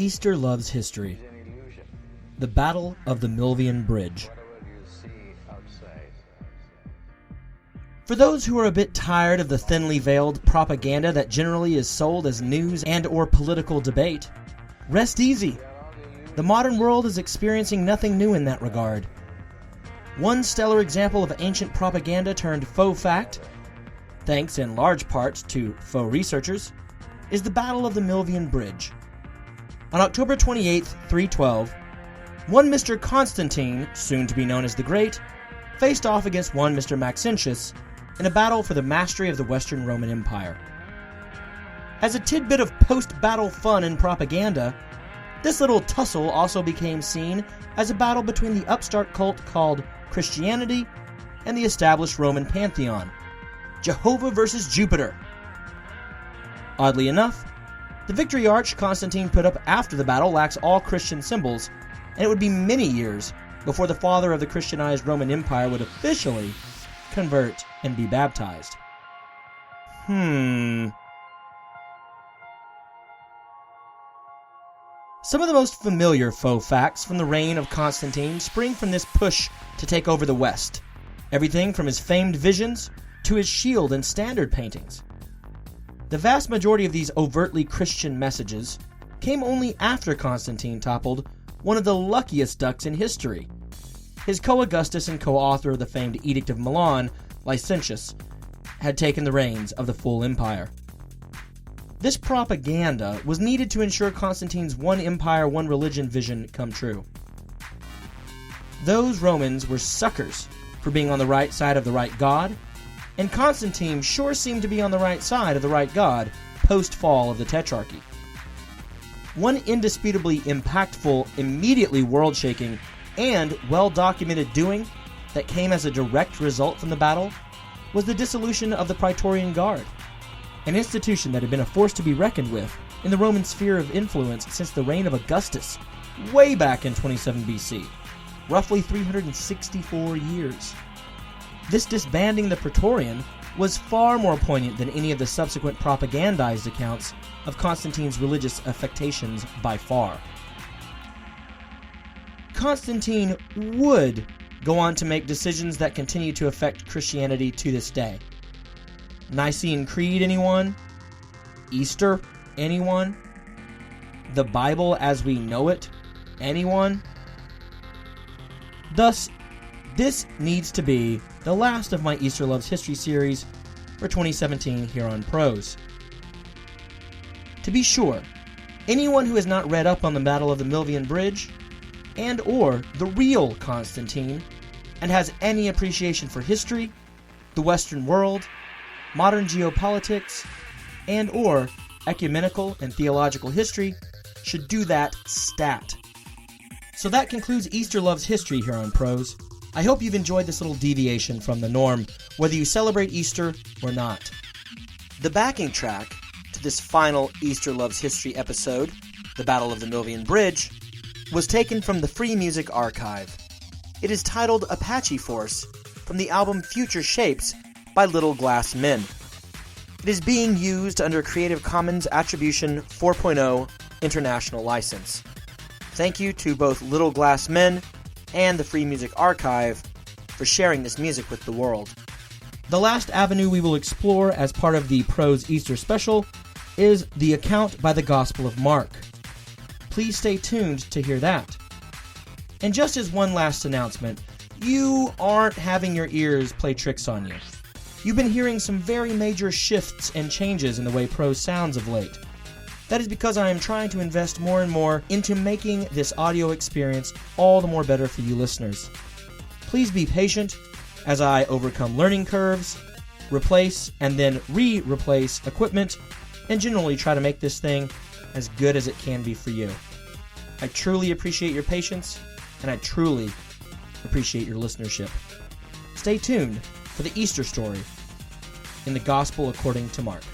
Easter loves history. The Battle of the Milvian Bridge. For those who are a bit tired of the thinly veiled propaganda that generally is sold as news and or political debate, rest easy. The modern world is experiencing nothing new in that regard. One stellar example of ancient propaganda turned faux fact, thanks in large part to faux researchers, is the Battle of the Milvian Bridge. On October 28, 312, one Mr. Constantine, soon to be known as the Great, faced off against one Mr. Maxentius in a battle for the mastery of the Western Roman Empire. As a tidbit of post-battle fun and propaganda, this little tussle also became seen as a battle between the upstart cult called Christianity and the established Roman pantheon, Jehovah versus Jupiter. Oddly enough, the victory arch Constantine put up after the battle lacks all Christian symbols, and it would be many years before the father of the Christianized Roman Empire would officially convert and be baptized. Some of the most familiar faux facts from the reign of Constantine spring from this push to take over the West. Everything from his famed visions to his shield and standard paintings. The vast majority of these overtly Christian messages came only after Constantine toppled one of the luckiest ducks in history. His co-Augustus and co-author of the famed Edict of Milan, Licentius, had taken the reins of the full empire. This propaganda was needed to ensure Constantine's one empire, one religion vision come true. Those Romans were suckers for being on the right side of the right god, and Constantine sure seemed to be on the right side of the right god post-fall of the Tetrarchy. One indisputably impactful, immediately world-shaking, and well-documented doing that came as a direct result from the battle was the dissolution of the Praetorian Guard, an institution that had been a force to be reckoned with in the Roman sphere of influence since the reign of Augustus, way back in 27 BC, roughly 364 years. This disbanding the Praetorian was far more poignant than any of the subsequent propagandized accounts of Constantine's religious affectations by far. Constantine would go on to make decisions that continue to affect Christianity to this day. Nicene Creed, anyone? Easter, anyone? The Bible as we know it, anyone? Thus, this needs to be the last of my Easter Loves History series for 2017 here on Prose. To be sure, anyone who has not read up on the Battle of the Milvian Bridge and or the real Constantine and has any appreciation for history, the Western world, modern geopolitics, and or ecumenical and theological history should do that stat. So that concludes Easter Loves History here on Prose. I hope you've enjoyed this little deviation from the norm, whether you celebrate Easter or not. The backing track to this final Easter Loves History episode, The Battle of the Milvian Bridge, was taken from the Free Music Archive. It is titled Apache Force from the album Future Shapes by Little Glass Men. It is being used under Creative Commons Attribution 4.0 International License. Thank you to both Little Glass Men and the Free Music Archive for sharing this music with the world. The last avenue we will explore as part of the Prose Easter special is the account by the Gospel of Mark. Please stay tuned to hear that. And just as one last announcement, you aren't having your ears play tricks on you. You've been hearing some very major shifts and changes in the way prose sounds of late. That is because I am trying to invest more and more into making this audio experience all the more better for you listeners. Please be patient as I overcome learning curves, replace and then re-replace equipment, and generally try to make this thing as good as it can be for you. I truly appreciate your patience, and I truly appreciate your listenership. Stay tuned for the Easter story in the Gospel according to Mark.